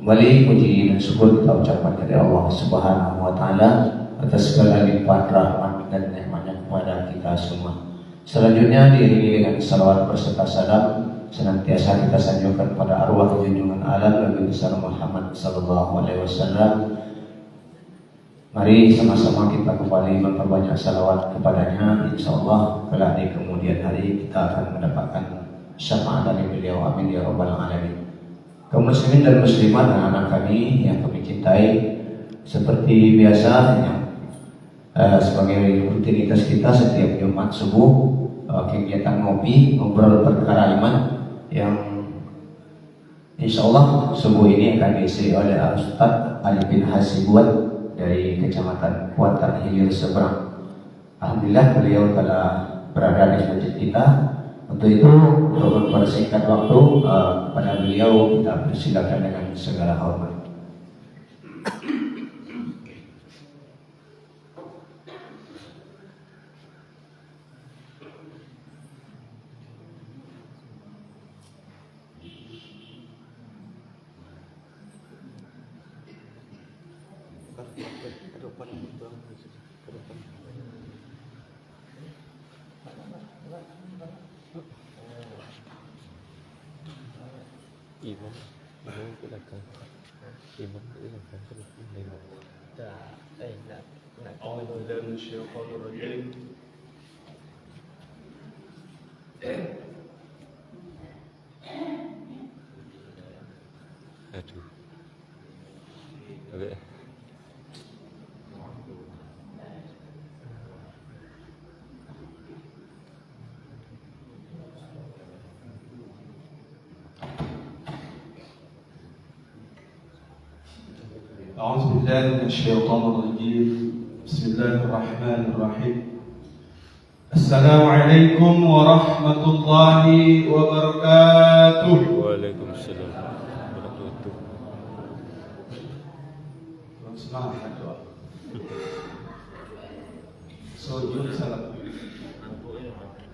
Kembali puji dan syukur kita ucapkan dari Allah Subhanahu wa taala atas segala limpahan rahmat dan nikmatnya kepada kita semua. Selanjutnya diiringi dengan salawat berserta salam senantiasa kita sanjungkan pada arwah junjungan alam Nabi besar Muhammad sallallahu alaihi wasallam. Mari sama-sama kita kembali memperbanyak salawat kepadanya. Insyaallah kelak di kemudian hari kita akan mendapatkan syafaat dari beliau. Amin ya rabbal alamin. Kaum muslimin dan muslimat dan anak kami yang kami cintai, seperti biasa sebagai rutinitas kita setiap Jumat subuh kegiatan ngopi ngobrol perkara iman yang insyaallah subuh ini akan diisi oleh Ustaz Ali bin Hasibuan dari Kecamatan Kuantan Hilir Seberang. Alhamdulillah beliau telah berada di masjid kita. Untuk itu, untuk mempersingkat waktu kepada beliau kita persilakan dengan segala hormat. أعوذ بالله من الشيطان الرجيم. بسم الله الرحمن الرحيم. السلام عليكم ورحمة الله وبركاته. وعليكم السلام ورحمة الله. Semangat doa. Sujud salam.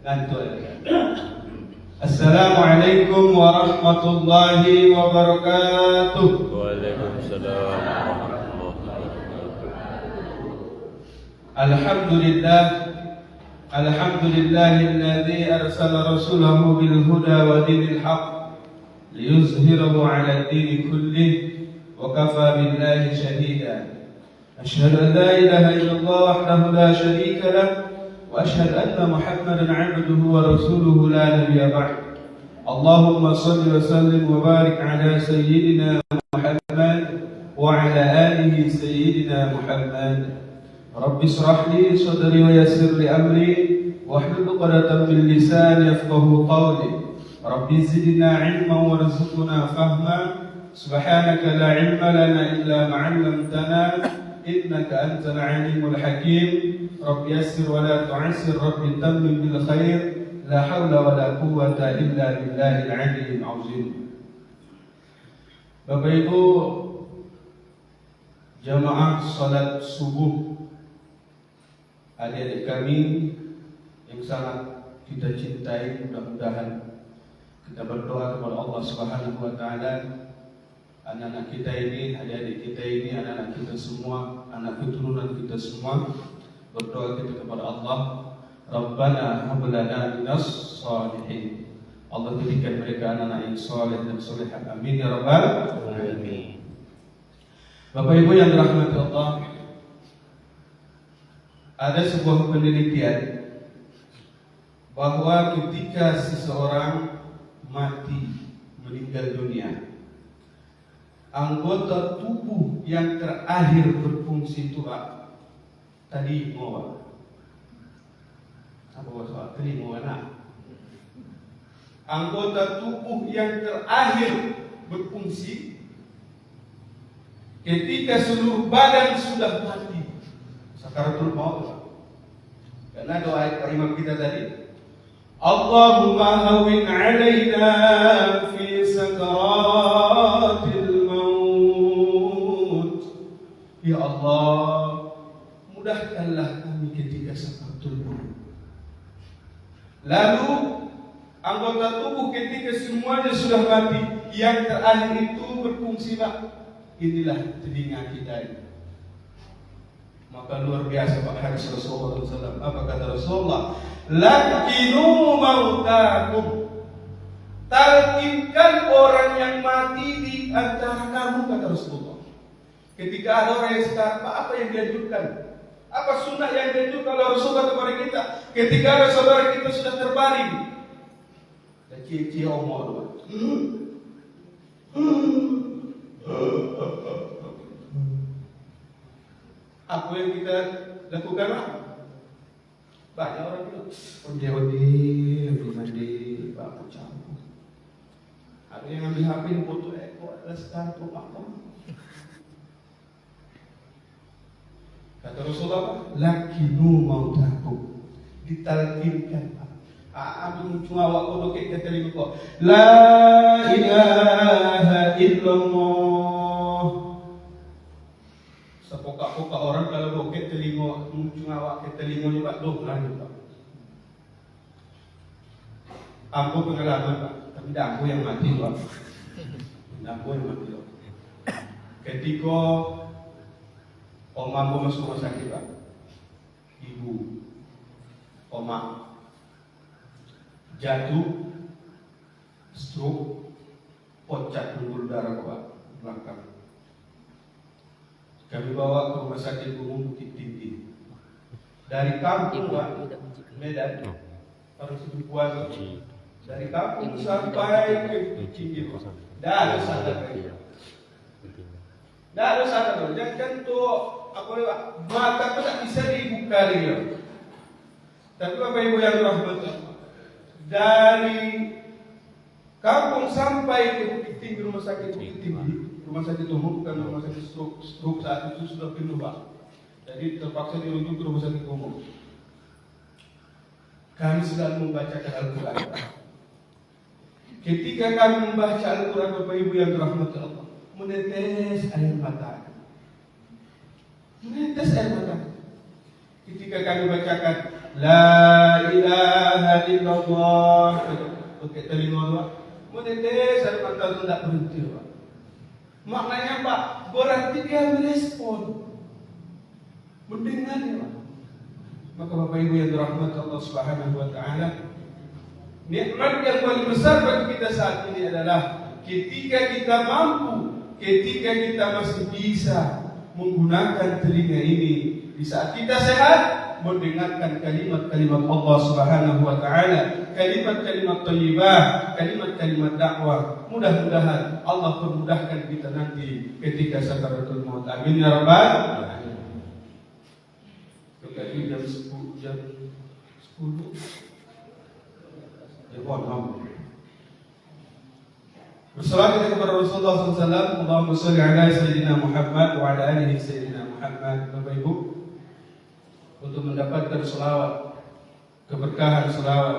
Gantung. Assalamualaikum warahmatullahi wabarakatuh. Waalaikumsalam. Alhamdulillah. Alhamdulillahilladzi arsala rasulahu bil huda wa dinil haqq liyuzhirahu 'ala ad-din kullih wa kafa billahi shahida. Asyhadu an la ilaha illallah wahdahu la syarika lah wa asyhadu anna Muhammadan 'abduhu wa rasuluhu la nabiyya ba'd. Allahumma shalli wa sallim wa barik 'ala sayyidina Muhammad wa 'ala alihi sayyidina Muhammad. Rabbi israh li sadri wa yassir li amri wahlul 'uqdatam min lisani yafqahu qawli. Rabbi zidna 'ilman warzuqna fahma. Subhanaka la 'ilma lana illa ma 'allamtana innaka antal 'alimul hakim. Rabbi yassir wa la tu'assir, Rabbi tammim bil khair. La haula wa la quwwata illa billahil 'aliyyil 'azim. Bapak Ibu jamaah salat subuh, adik-adik kami yang sangat kita cintai, mudah-mudahan kita berdoa kepada Allah Subhanahu wa taala, anak-anak kita ini, adik-adik kita ini, anak-anak kita semua, anak keturunan kita semua, berdoa kita kepada Allah, Rabbana hab lana minas shalihin. Allah berikan mereka anak-anak yang saleh dan salehah. Amin ya rabbal alamin. Bapak Ibu yang dirahmati Allah, ada sebuah penelitian bahwa ketika seseorang mati, meninggal dunia, anggota tubuh yang terakhir berfungsi itu tadi mau apa bahasa tadi mau anggota tubuh yang terakhir berfungsi ketika seluruh badan sudah mati, sakaratul maut. Karena doa imam kita tadi, Allahumma hawin alaina fi sakaratil maut. Ya Allah, mudahkanlah kami ketika sakaratul maut. Lalu anggota tubuh ketika semuanya sudah mati, yang terakhir itu berfungsi Pak. Inilah telinga kita ini. Maka luar biasa Pak hadis Rasulullah SAW. Apa kata Rasulullah? Lakinu mautakum. Talkinkan orang yang mati di antara kamu, kata Rasulullah. Ketika ada orang yang sekarang, apa yang dianjurkan? Apa sunnah yang dianjurkan oleh Rasulullah kepada kita? Ketika ada saudara kita sudah terbaring, dan cie-cie omor, apa yang kita lakukan? Banyak orang bilang, mandi, bapak campur. Ada yang ambil HP yang foto ekor, ada sekarang apa? Kata Rasulullah, lakinu mautakum, ditalkinkan. Abu cuma awak kodok kita terima kok. La ilaha illallah. Sepoka-poka orang kalau roket telingo, cuma awak ke telingo juga doh lagi Pak. Ambo pengalaman Pak, tapi dah aku yang mati Pak. Dah aku yang mati Pak. Ketika Om Ambo masuk rumah sakit Pak, ibu, Oma jatuh, stroke, pecah pembuluh darah Pak belakang. Kami bawa ke rumah sakit umum Bukit Tinggi. Dari kampung Pak, Medan, harus dibuat dari kampung sampai ke Bukit Tinggi Pak. Dah ada sadar Pak. Dah ada sadar. Jangan tuh apa Pak, mata tu tak bisa dibuka dia. Tapi Bapak Ibu yang rahmat, dari kampung sampai ke Bukit Tinggi, rumah sakit Bukit Tinggi, rumah sakit umum, bukan rumah sakit stroke saat itu sudah penuh Pak. Jadi terpaksa dirujuk ke rumah sakit umum. Kami sedang membacakan Al-Quran. Ketika kami membaca Al-Quran, Bapak Ibu yang dirahmati Allah, menetes air mata. Menetes air mata. Ketika kami bacakan La ilaha illallah, pakai telinga Pak, menetes air mata itu tidak berhenti Pak. Maknanya Pak, berarti dia merespon, mendengar ya Pak. Maka Bapak Ibu yang dirahmati Allah Subhanahu wa taala, nikmat yang paling besar bagi kita saat ini adalah ketika kita mampu, ketika kita masih bisa menggunakan telinga ini di saat kita sehat, mendengarkan kalimat-kalimat Allah Subhanahu wa taala, kalimat-kalimat thayyibah, kalimat-kalimat dakwah. Mudah-mudahan Allah permudahkan kita nanti ketika sakaratul maut. Amin ya rabbal alamin. Ketika jam 10 jam bersalawat kita kepada Rasulullah SAW. Allahumma sholli ala Sayyidina Muhammad wa ala alihi Sayyidina Muhammad. Bapak Ibu, untuk mendapatkan selawat, keberkahan selawat,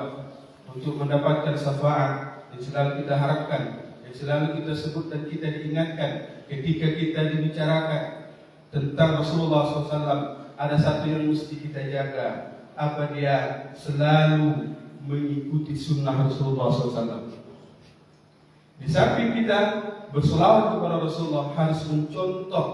untuk mendapatkan syafaat yang selalu kita harapkan, yang selalu kita sebut dan kita diingatkan ketika kita dibicarakan tentang Rasulullah SAW, ada satu yang mesti kita jaga. Apa dia? Selalu mengikuti sunnah Rasulullah SAW. Di samping kita berselawat kepada Rasulullah, harus mencontoh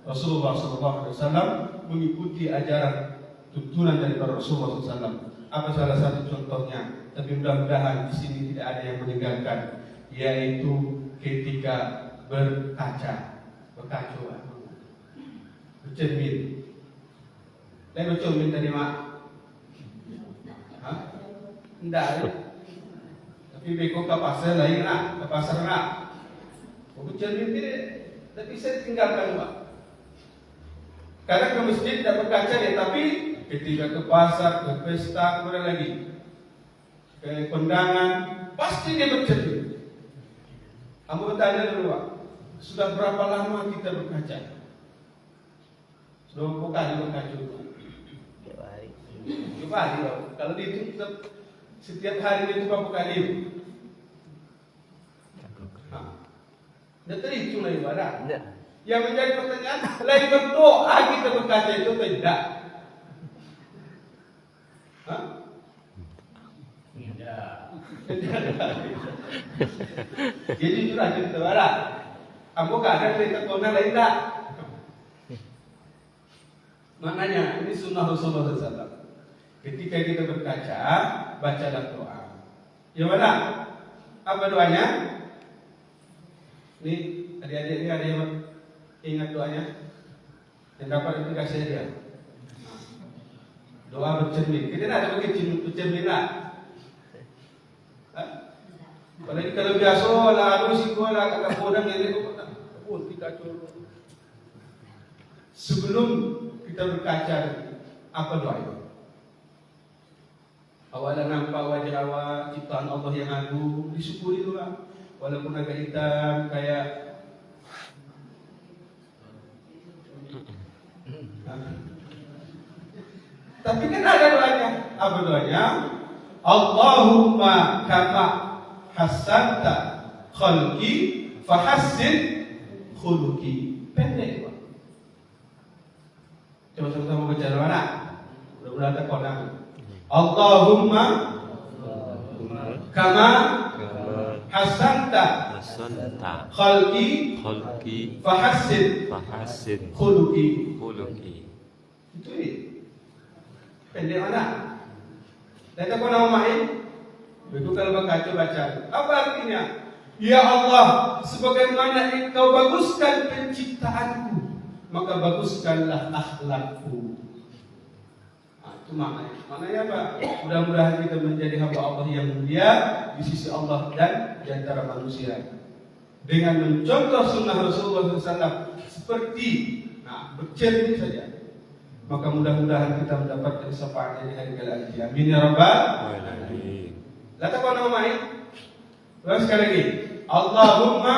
Rasulullah SAW, mengikuti ajaran tuntunan daripada Rasulullah SAW. Apa salah satu contohnya? Tapi mudah-mudahan di sini tidak ada yang meninggalkan, yaitu ketika berkaca, bercermin. Dan bercermin tadi mak? Hah? Tidak ada. Tapi beko ke pasar lain nak, ke pasar nak. Bercermin tidak, tapi saya tinggalkan Pak. Karena ke masjid tidak berkaca dia, tapi ketika ke pasar, ke pesta, kemana lagi, ke kondangan, pasti dia bercermin. Kamu bertanya dulu Pak, sudah berapa lama kita berkaca? Sudah berapa kali berkaca? Berapa hari Pak? Kalau dihitung setiap hari itu berapa kali? Tidak terhitung lagi Pak. Yang menjadi pertanyaan, lain berdoa kita berkaca itu tidak? Tidak. Dia jujur aja kita barang. Ambo kadang kita kona lain tak. Maknanya ini sunnah Rasulullah SAW. Ketika kita berkaca, bacalah doa. Ya mana? Apa doanya? Nih adik-adik ini ada yang ingat doanya? Yang dapat aplikasi dia. Doa bercermin. Kita tidak ada pakai bercermin. Apalagi kalau biasa lah, aduh sih gua lah kakak podang yang itu pun kita curug. Sebelum kita berkaca, apa doa itu? Awalan nampak wajah awak ciptaan Allah yang agung, disyukuri doa. Walaupun agak hitam kayak tapi kan ada doanya. Apa doanya? Allahumma kama hasanta khalqi fahassin khuluqi. Pendek Pak. Coba sama-sama baca mana? Mudah-mudahan tak kodam. Allahumma kama hasanta khalqi fahassin khuluqi. Itu pendek mana? Dan tak pernah main. Begitu kalau baca. Apa artinya? Ya Allah, sebagaimana Engkau baguskan penciptaanku, maka baguskanlah akhlakku. Itu maknanya. Maknanya apa? Mudah-mudahan kita menjadi hamba Allah yang mulia di sisi Allah dan di antara manusia. Dengan mencontoh sunnah Rasulullah SAW seperti bercermin saja. Maka mudah-mudahan kita mendapatkan syafaatnya di hari kelak. Amin ya rabbal alamin. Lalu apa namanya? Sekali lagi. Allahumma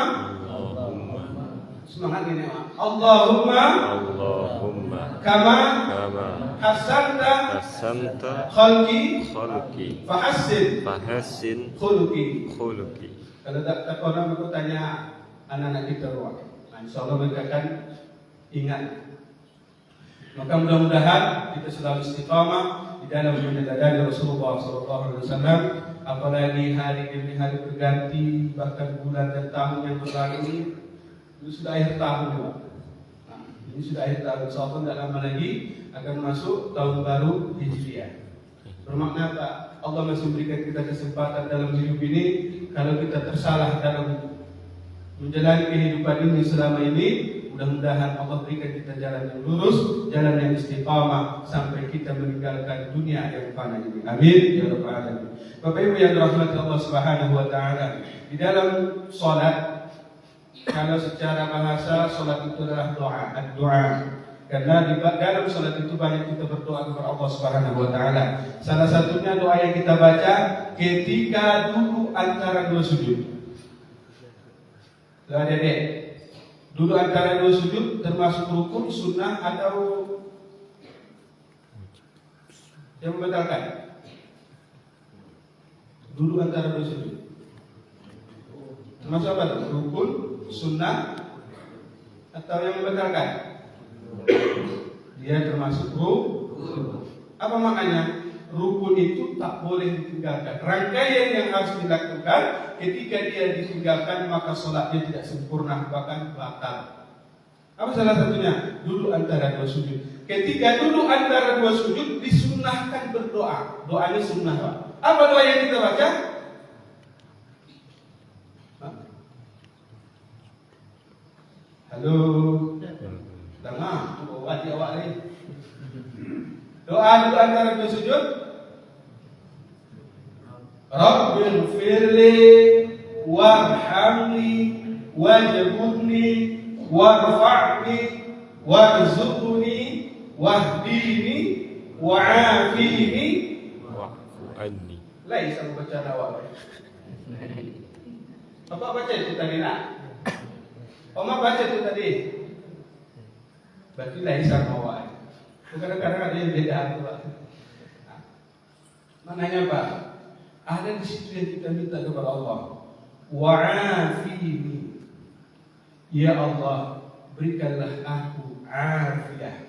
semangat ini. Allahumma kama hasanta khalqi fahassin khuluqi. Kalau tak orang aku tanya anak-anak kita ruang, insyaallah mereka akan ingat. Maka mudah-mudahan kita selalu istiqamah di dalam menyadari Rasulullah SAW. Apalagi hari demi hari berganti, bahkan bulan dan tahun yang berlalu ini sudah akhir tahun juga. Ini sudah akhir tahun. Insyaallah tidak lama lagi akan masuk tahun baru Hijriah. Bermakna apa? Allah masih memberikan kita kesempatan dalam hidup ini. Kalau kita tersalah dalam menjalani kehidupan ini selama ini, mudah-mudahan Allah berikan kita jalan yang lurus, jalan yang istiqamah sampai kita meninggalkan dunia yang fana ini. Amin ya rabbal alamin. Bapak Ibu yang dirahmati Allah Subhanahu wa taala, di dalam salat, kalau secara bahasa salat itu adalah doa. Karena di dalam salat itu banyak kita berdoa kepada Allah Subhanahu wa taala. Salah satunya doa yang kita baca ketika duduk antara dua sujud. Adik-adik, duduk antara dua sujud termasuk rukun, sunnah atau yang membatalkan? Duduk antara dua sujud termasuk apa? Rukun, sunnah atau yang membatalkan? Dia termasuk rukun. Apa maknanya? Rukun itu tak boleh ditinggalkan. Rangkaian yang harus dilakukan, ketika dia ditinggalkan maka sholatnya tidak sempurna, bahkan batal. Apa salah satunya? Duduk antara dua sujud. Ketika duduk antara dua sujud disunnahkan berdoa. Doanya sunnah Pak. Apa doa yang kita baca? Halo. Dengar, coba hati awak ni. Doa duduk antara dua sujud. Rabbil firli warhamni wajburni warfa'ni warzuqni wahdini wa'afini wa'fu anni. Laisa baca awak. Bapak baca itu tadi nak? Oma baca itu tadi. Berarti laisa awak. Kadang-kadang ada yang beda tu Pak. Maknanya apa? Ada di situ yang kita minta kepada Allah. Wa'afini. Ya Allah, berikanlah aku afiah.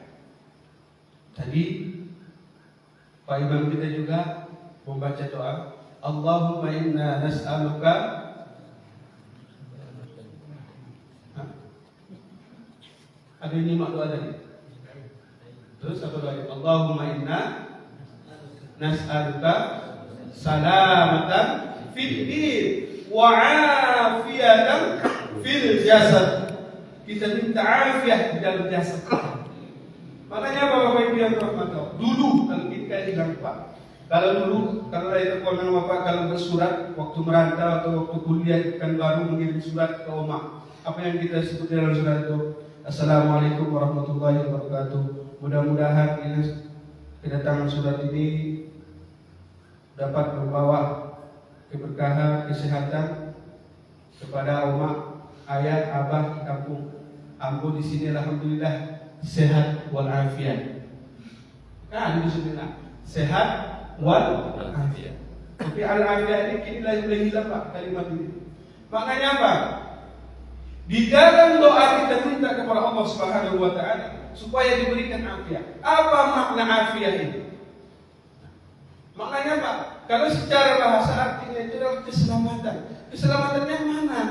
Tadi Pak Imam kita juga membaca doa, Allahumma inna nas'aluka Ada yang nyimak doa tadi? Terus apa doa? Allahumma inna nas'aluka salamatan fid din wa afiyatan fil jasad. Kita minta afiat di dalam jasad. Maknanya apa Bapak Ibu yang dirahmati Allah? Dulu kalau kita hilang Pak. Kalau dulu kalau dari telepon Bapak kalau bersurat waktu merantau atau waktu kuliah kan baru mengirim surat ke Oma. Apa yang kita sebut dalam surat itu? Assalamualaikum warahmatullahi wabarakatuh. Mudah-mudahan ini kedatangan surat ini dapat membawa keberkahan, kesehatan kepada Oma, ayah, abah di kampung. Ambo di sini alhamdulillah sehat walafiat. Nah, bismillah. Sehat walafiat. Tapi al-afiat ini kini lagi hilang Pak kalimat ini. Maknanya apa? Di dalam doa kita minta kepada Allah Subhanahu wa taala supaya diberikan afiat. Apa makna afiat ini? Maknanya apa? Kalau secara bahasa artinya itu adalah keselamatan. Keselamatan yang mana?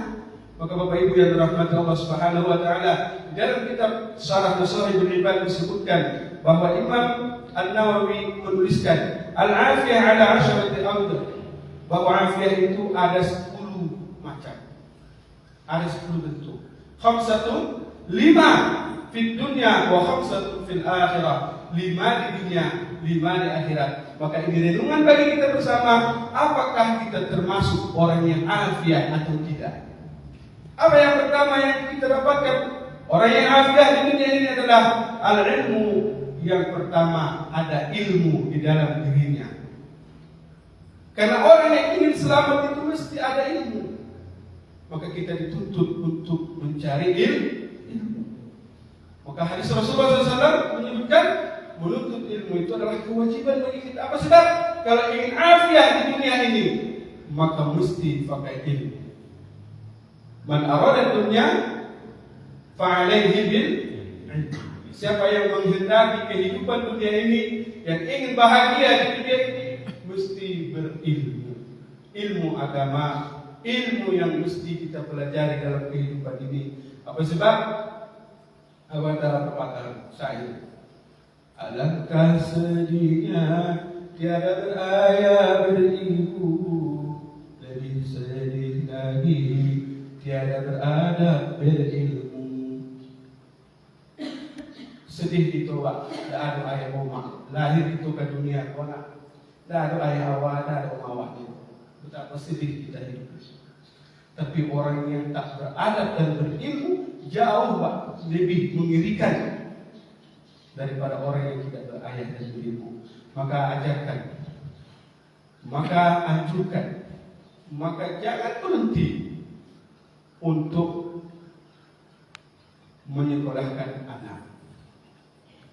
Maka Bapak Ibu yang dirahmati Allah Subhanahu wa taala, di dalam kitab Syarah Sahih Ibnu Hibban disebutkan bahwa Imam An-Nawawi menuliskan al-afiyah ala 'asharati awdah. Bahwa afiyah itu ada 10 macam. Ada 10 bentuk. Khamsatun, 5 fid dunya wa khamsatun fil akhirah. 5 di dunia, 5 di akhirat. Maka ini renungan bagi kita bersama, apakah kita termasuk orang yang afiah atau tidak? Apa yang pertama yang kita dapatkan? Orang yang afiah di dunia ini adalah al-ilmu. Yang pertama ada ilmu di dalam dirinya. Karena orang yang ingin selamat itu mesti ada ilmu. Maka kita dituntut untuk mencari ilmu. Maka hadis Rasulullah SAW menyebutkan menuntut ilmu itu adalah kewajiban bagi kita. Apa sebab? Kalau ingin afiah di dunia ini, maka mesti pakai ilmu. Man arada dunya fa'alaihi bil ilmu. Siapa yang menghendaki kehidupan dunia ini, yang ingin bahagia di dunia ini, mesti berilmu. Ilmu agama, ilmu yang mesti kita pelajari dalam kehidupan ini. Apa sebab? Apa dalam pepatah saya? Alangkah sedihnya tiada berayah berilmu, lebih sedih lagi tiada beradab berilmu. Sedih itu Pak, tidak ada ayah Oma. Lahir itu ke dunia kona, tidak ada ayah awak, tidak ada Oma awaknya. Betapa sedih kita hidup. Tapi orang yang tak beradab dan berilmu jauh Pak, lebih mengerikan daripada orang yang tidak berayah dan berilmu. Maka ajarkan, maka anjurkan, maka jangan berhenti untuk menyekolahkan anak.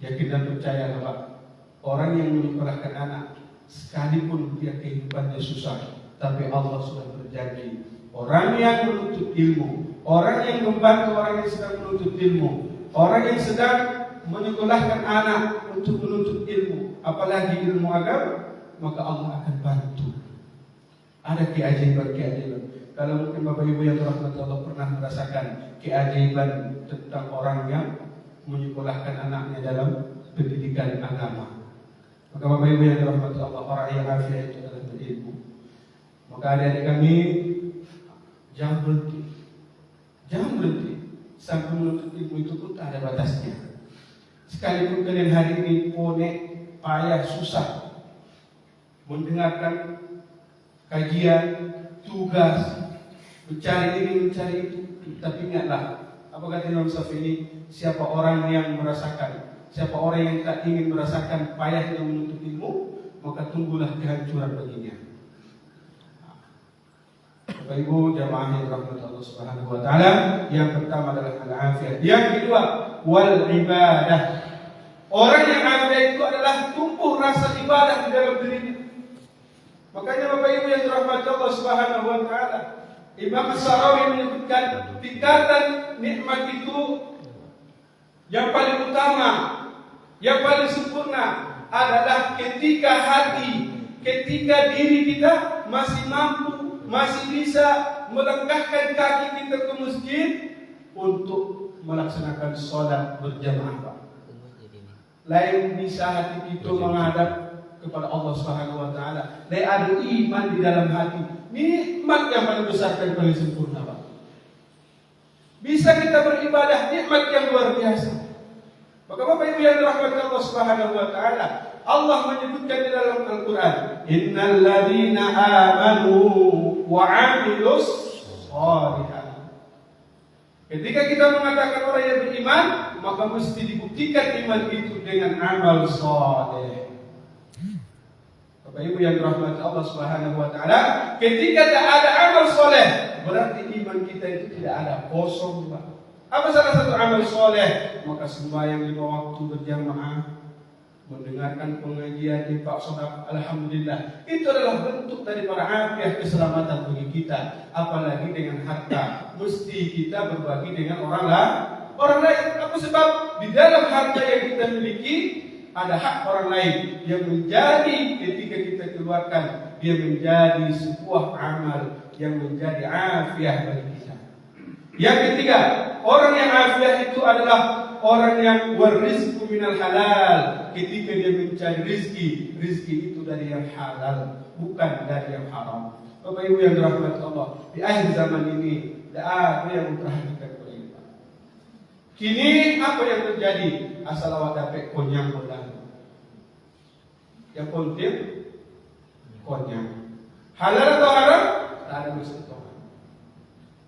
Yakin dan percaya Pak, orang yang menyekolahkan anak sekalipun dia kehidupannya susah, tapi Allah sudah berjanji, orang yang menuntut ilmu, orang yang membantu orang yang sedang menuntut ilmu, orang yang sedang menyekolahkan anak untuk menuntut ilmu, apalagi ilmu agama, maka Allah akan bantu. Ada keajaiban-keajaiban. Kalau mungkin Bapak Ibu yang dirahmati Allah pernah merasakan keajaiban tentang orang yang menyekolahkan anaknya dalam pendidikan agama. Maka Bapak Ibu yang dirahmati Allah, orang yang afiah itu adalah berilmu. Maka adik-adik kami, jangan berhenti sampai menuntut ilmu itu pun tak ada batasnya. Sekalipun kalian hari ini ponek, payah, susah mendengarkan kajian, tugas, mencari ini, mencari itu, tapi ingatlah, apa kata Imam Syafi'i, siapa orang yang merasakan, siapa orang yang tak ingin merasakan payahnya menuntut ilmu, maka tunggulah kehancuran baginya. Bapak Ibu jamaah yang dirahmati Allah Subhanahu wa taala, yang pertama adalah al-afiyah. Yang kedua, wal ibadah. Orang yang afiah itu adalah tumbuh rasa ibadah di dalam dirinya. Makanya Bapak Ibu yang dirahmati Allah Subhanahu wa taala, Imam As-Sarawi menyebutkan tingkatan nikmat itu yang paling utama, yang paling sempurna adalah ketika hati, ketika diri kita masih mampu, masih bisa melangkahkan kaki kita ke masjid untuk melaksanakan sholat berjamaah, Pak. Lain bisa hati kita menghadap kepada Allah Subhanahu wa taala. Lain ada iman di dalam hati. Nikmat yang paling besar dan paling sempurna, Pak. Bisa kita beribadah, nikmat yang luar biasa. Maka Bapak Ibu yang dirahmati Allah Subhanahu wa taala, Allah menyebutkan di dalam Al-Qur'an, "Innal ladzina amanu wa 'amilus shalihat." Ketika kita mengatakan orang yang beriman, maka mesti dibuktikan iman itu dengan amal saleh. Bapak Ibu yang dirahmati Allah Subhanahu wa taala, ketika tak ada amal saleh, berarti iman kita itu tidak ada, kosong, Pak. Apa salah satu amal soleh? Maka sembahyang 5 waktu berjamaah, mendengarkan pengajian, infak sedekah, alhamdulillah. Itu adalah bentuk daripada afiah keselamatan bagi kita. Apalagi dengan harta, mesti kita berbagi dengan orang lain. Apa sebab? Di dalam harta yang kita miliki ada hak orang lain yang menjadi ketika kita keluarkan, dia menjadi sebuah amal yang menjadi afiah bagi kita. Yang ketiga, orang yang afiah itu adalah orang yang warizqu minal halal. Ketika dia mencari rizki itu dari yang halal, bukan dari yang haram. Bapak Ibu yang dirahmati Allah, di akhir zaman ini tidak ada yang memperhatikan ini. Kini apa yang terjadi? Asal awak dapat konyang bolang. Yang penting konyang. Halal atau haram? Tak ada masalah.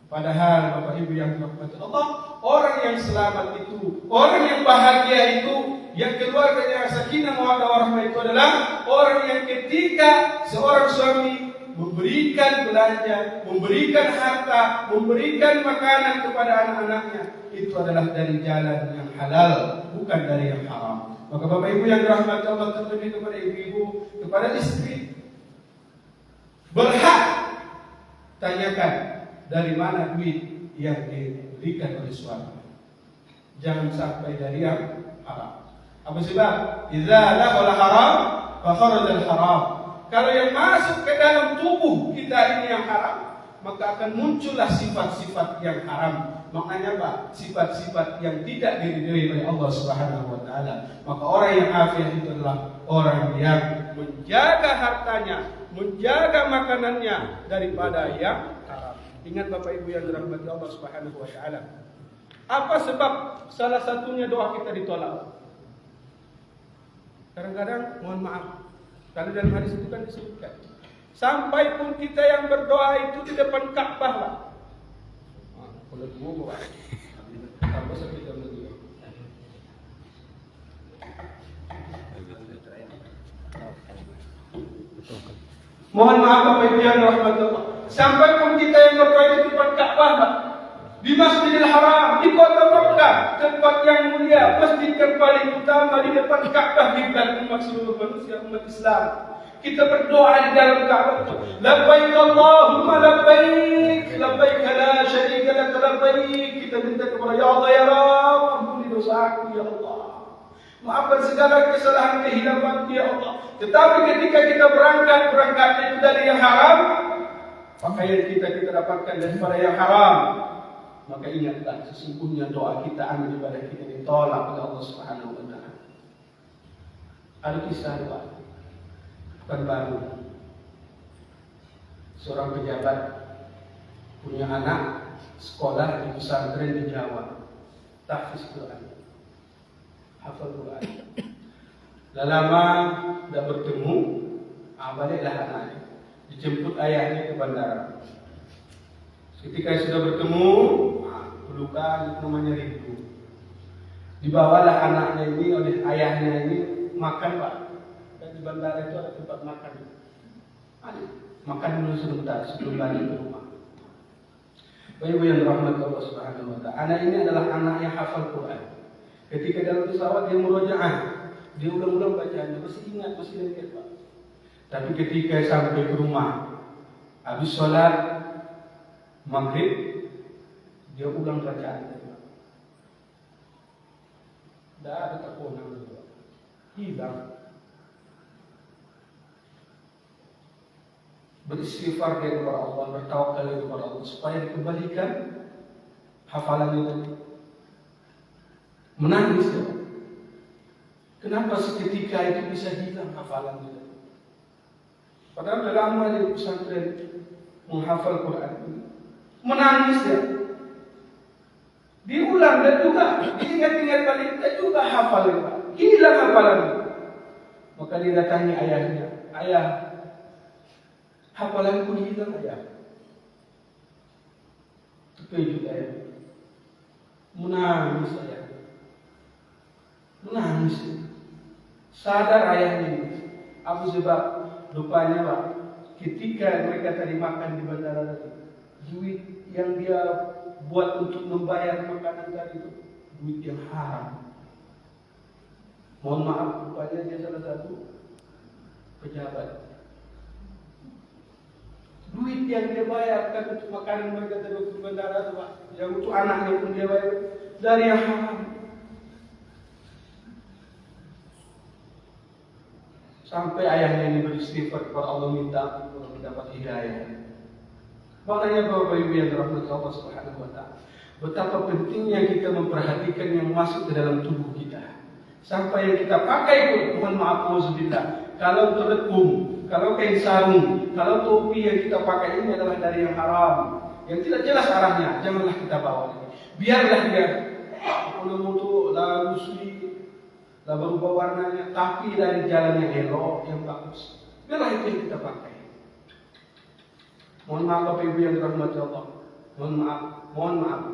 Padahal Bapak Ibu yang dirahmati Allah, orang yang selamat itu, orang yang bahagia itu, yang keluarganya sakinah mawaddah warahmah itu adalah orang yang ketika seorang suami memberikan belanja, memberikan harta, memberikan makanan kepada anak-anaknya, itu adalah dari jalan yang halal, bukan dari yang haram. Maka Bapak Ibu yang dirahmati Allah, terlebih kepada ibu-ibu, kepada istri, berhak tanyakan dari mana duit yang diberikan oleh suami. Jangan sampai dari yang haram. Apa sebab? Idza dakhala haram fa kharaja al-haram. Kalau yang masuk ke dalam tubuh kita ini yang haram, maka akan muncullah sifat-sifat yang haram. Maknanya apa? Sifat-sifat yang tidak diridhoi oleh Allah Subhanahu wa taala. Maka orang yang afiah itu adalah orang yang menjaga hartanya, menjaga makanannya daripada yang haram. Ingat Bapak Ibu yang dirahmati Allah Subhanahu wa taala. Apa sebab salah satunya doa kita ditolak? Kadang-kadang mohon maaf, kalau dalam hadis itu kan disebutkan, sampai pun kita yang berdoa itu di depan Ka'bah lah. Kalau dua bawa, tambah sampai jam 2. Mohon maaf Bapak Ibu yang dirahmati Allah, sampai pun kita yang berdoa itu di depan Ka'bah lah, di Masjidil Haram, di kota Makkah, tempat yang mulia, masjid yang paling utama, di depan Ka'bah kiblat umat seluruh manusia, umat Islam. Kita berdoa di dalam Ka'bah itu, labbaik Allahumma labbaik, labbaik la syarika lak labbaik. Kita minta kepada Ya Allah ya Rabb, ampuni dosaku ya Allah, maafkan segala kesalahan kehilapan ya Allah. Tetapi ketika kita berangkatnya itu dari yang haram, pakaian kita dapatkan daripada yang haram, maka ingatlah sesungguhnya doa kita, amal ibadah kita ditolak oleh Allah Subhanahu wa taala. Ada kisah doa bukan baru. Seorang pejabat punya anak sekolah di pesantren di Jawa, tahfiz Quran, hafal Quran. Lama tidak bertemu, baliklah anaknya, dijemput ayahnya ke bandara. Ketika sudah bertemu, pelukan namanya rindu. Dibawalah anaknya ini oleh ayahnya ini makan, Pak. Dan di bandara itu ada tempat makan. Makan dulu sebentar sebelum balik ke rumah. Bapak Ibu yang dirahmati Allah Subhanahu wa taala, anak ini adalah anak yang hafal Quran. Ketika dalam pesawat dia murojaah, dia ulang-ulang bacaannya, masih ingat, masih ingat, Pak. Tapi ketika sampai ke rumah, habis sholat maghrib, dia ulang bacaan. Tidak ada terkonang juga, hilang. Beristighfar kepada Allah, bertawakal kepada Allah supaya dikembalikan hafalannya tadi. Menangis ya. Kenapa seketika itu bisa hilang hafalannya tadi? Padahal lama di pesantren menghafal Quran ini. Menangis ya. Diulang dan juga diingat-ingat balik dan juga hafal ya. Hilang hafalannya. Maka dia datangi ayahnya. Ayah, hafalanku hilang ayah. Terkejut ayah. Menangis ayah. Menangis. Sadar ayahnya ini. Apa sebab? Rupanya Pak, ketika mereka tadi makan di bandara tadi, duit yang dia buat untuk membayar makanan tadi itu duit yang haram. Mohon maaf, rupanya dia salah satu pejabat. Duit yang dia bayarkan untuk makanan mereka tadi untuk bandara itu Pak, yang untuk anaknya pun dia bayar dari yang haram. Sampai ayahnya ini beristighfar kepada Allah minta untuk mendapat hidayah. Maknanya Bapak Ibu yang dirahmati Allah Subhanahu wa taala, betapa pentingnya kita memperhatikan yang masuk ke dalam tubuh kita. Sampai yang kita pakai pun, mohon maaf auzubillah, kalau terlekung, kalau kain sarung, kalau topi yang kita pakai ini adalah dari yang haram, yang tidak jelas arahnya, janganlah kita bawa. Biarlah dia untuk lalu suci, lah berubah warnanya, tapi dari jalan yang elok, yang bagus. Biarlah itu yang kita pakai. Mohon maaf Bapak Ibu yang dirahmati Allah. Mohon maaf.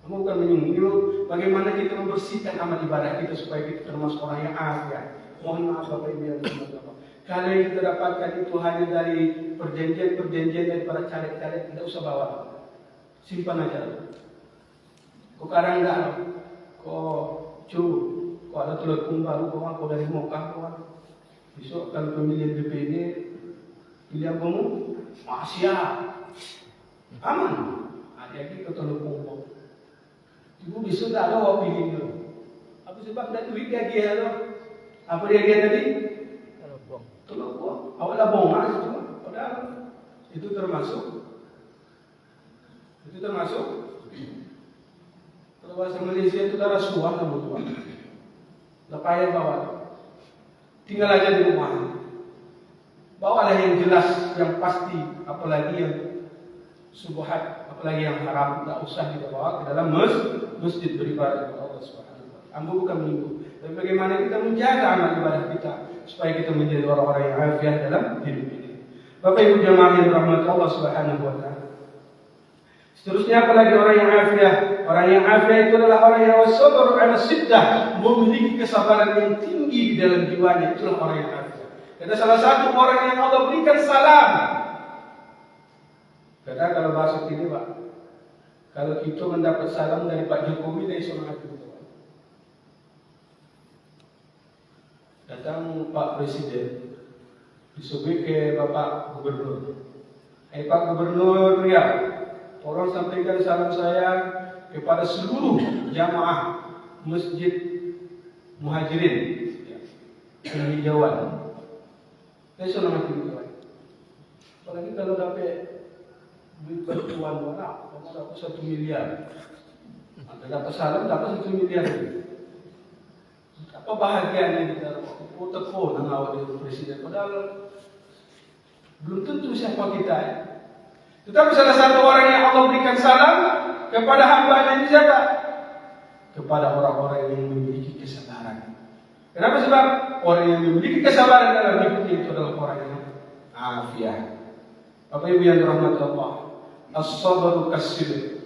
Kamu bukan menyinggung. Bagaimana kita membersihkan amal ibadah kita supaya kita termasuk orang yang afiat. Mohon maaf Bapak Ibu yang dirahmati Allah. Kalau yang kita dapatkan itu hanya dari perjanjian dari para caleg-caleg, tidak usah bawa. Simpan aja. Kok kadang enggak, kok kalau ada telekung baru, kau dari Mokah, besok kalau pemilihan DPD, pilihan kamu, siap, aman. Ada lagi ke telekung. Ibu besok tak ada apa pilih tu. Apa sebab tak duit dia lo? Apa dia tadi? Telekung. Awak lah bongas cuma, padahal itu termasuk. Kalau bahasa Malaysia itu darah suah nama tuan. Lepayah bawa. Tinggal aja di rumah. Bawalah yang jelas, yang pasti, apalagi yang subhat, apalagi yang haram, tak usah kita bawa ke dalam masjid beribadah kepada Allah Subhanahu wa taala. Ambo bukan menyinggung, tapi bagaimana kita menjaga amal ibadah kita supaya kita menjadi orang-orang yang afiat dalam hidup ini. Bapak Ibu jemaah yang dirahmati Allah Subhanahu wa taala. Seterusnya apalagi orang yang afiat? Orang yang afiat itu adalah orang yang sabar ala siddah, memiliki kesabaran yang tinggi di dalam jiwanya. Itulah orang yang afiat. Ada salah satu orang yang Allah berikan salam. Karena kalau bahasa ini Pak, kalau kita mendapat salam dari Pak Jokowi dari seorang hati kita. Datang Pak Presiden, disuguhi ke Bapak Gubernur. Pak Gubernur Riau, tolong sampaikan salam saya kepada seluruh jamaah Masjid Muhajirin penghijauan. Saya senang hati itu. Apalagi kalau dapat duit bantuan mana, kamu dapat 1 miliar. Anda dapat salam dapat 1 miliar. Apa bahagianya kita? Telepon dengan awak dari Presiden. Padahal belum tentu siapa kita. Tetapi salah satu orang yang Allah berikan salam kepada hamba-Nya siapa? Kepada orang-orang yang memiliki kesabaran. Kenapa? Sebab orang yang memiliki kesabaran dalam hidupnya itu adalah orang yang afiat. Bapak Ibu yang dirahmati Allah, as-sabru kas-sidr.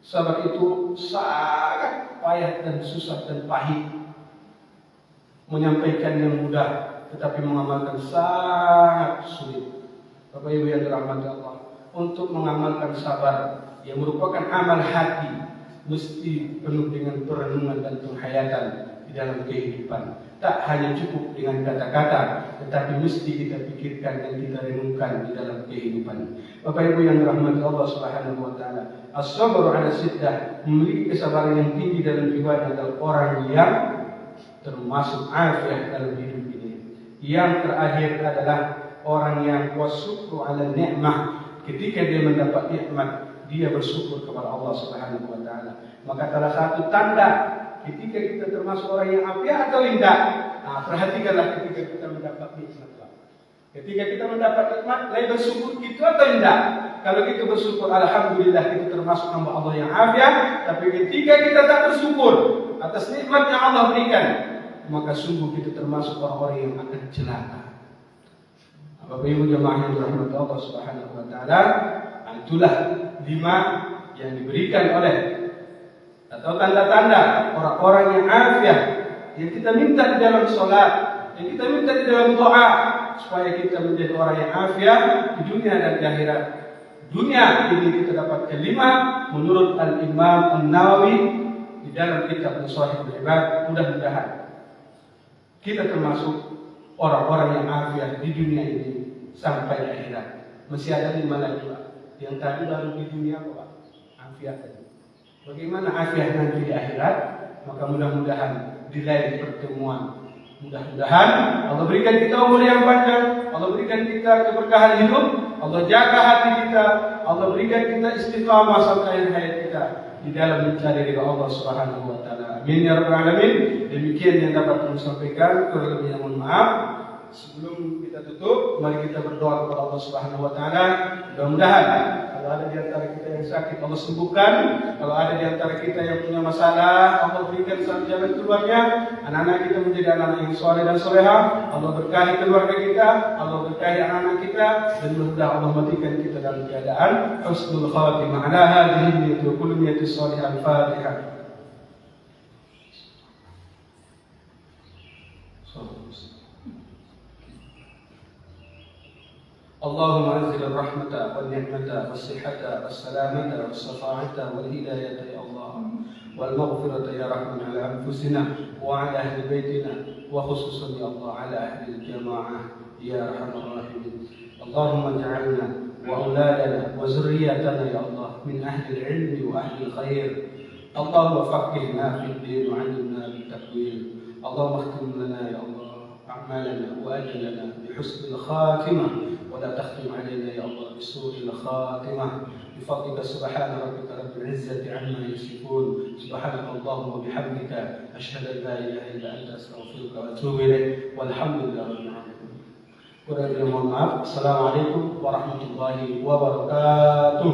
Sabar itu sangat payah dan susah dan pahit. Menyampaikan yang mudah, tetapi mengamalkan sangat sulit. Bapak Ibu yang dirahmati Allah, untuk mengamalkan sabar yang merupakan amal hati, mesti penuh dengan perenungan dan penghayatan di dalam kehidupan. Tak hanya cukup dengan kata-kata, tetapi mesti kita pikirkan dan kita renungkan di dalam kehidupan. Bapak Ibu yang dirahmati Allah Subhanahu wa taala, as-sabru 'ala siddah, memiliki kesabaran yang tinggi dalam jiwanya adalah orang yang termasuk afiat dalam hidup ini. Yang terakhir adalah orang yang wasyukru 'ala ni'mah, ketika dia mendapat nikmat dia bersyukur kepada Allah Subhanahu wa taala. Maka salah satu tanda ketika kita termasuk orang yang afiat atau tidak. Nah, perhatikanlah ketika kita mendapat nikmat. Ketika kita mendapat nikmat, lain bersyukur gitu atau tidak? Kalau kita bersyukur, alhamdulillah kita termasuk hamba Allah yang afiat. Tapi ketika kita tak bersyukur atas nikmat yang Allah berikan, maka sungguh kita termasuk orang-orang yang akan celaka. Bapak Ibu jemaah yang dirahmati Allah Subhanahu wa taala, itulah 5 yang diberikan oleh atau tanda-tanda orang-orang yang afiat yang kita minta di dalam salat, yang kita minta di dalam doa supaya kita menjadi orang yang afiat di dunia dan di akhirat. Dunia ini kita dapatkan 5 menurut Al-Imam An-Nawawi di dalam kitab Shahihul Ibad. Mudah-mudahan kita termasuk orang-orang yang afiat di dunia ini sampai akhirat. Masih ada 5 lagi Pak. Yang tadi baru di dunia Pak, afiat tadi. Bagaimana afiat nanti di akhirat? Maka mudah-mudahan di lain pertemuan, mudah-mudahan Allah berikan kita umur yang panjang, Allah berikan kita keberkahan hidup, Allah jaga hati kita, Allah berikan kita istiqamah sampai akhir hayat kita di dalam mencari ridha Allah Subhanahu wa taala. Amin ya rabbal alamin. Demikian yang dapat kami sampaikan, kurang lebihnya mohon maaf. Sebelum kita tutup, mari kita berdoa kepada Allah Subhanahu wa taala. Mudah-mudahan kalau ada di antara kita yang sakit, Allah sembuhkan. Kalau ada di antara kita yang punya masalah, Allah berikan jalan keluarnya. Anak-anak kita menjadi anak-anak yang saleh dan salehah. Allah berkahi keluarga kita, Allah berkahi anak-anak kita, dan mudah-mudahan Allah matikan kita dalam keadaan husnul khatimah. Ala hadhihi niyyatu kullu niyyatin salihah. Al-Fatihah. اللهم انزل الرحمة والنعمة والصحة والسلامة والشفاعة والهداية يا الله والمغفرة يا رحمن على أنفسنا وعلى أهل بيتنا وخصوصا يا الله على أهل الجماعة يا أرحم الراحمين. اللهم اجعلنا وأولادنا وذرياتنا يا الله من أهل العلم وأهل الخير. اللهم فقهنا في الدين وعلمنا بالتأويل. اللهم اختم لنا يا الله أعمالنا وأجلنا بحسن الخاتمة ولا تختم علينا يا الله بسوء الخاتمة بفضلك. سبحان ربك رب العزة عما يصفون. سبحانك اللهم وبحمدك أشهد أن لا إله إلا أنت أستغفرك وأتوب إليك والحمد لله رب العالمين. Kurang lebih mohon maaf. Assalamualaikum warahmatullahi wabarakatuh.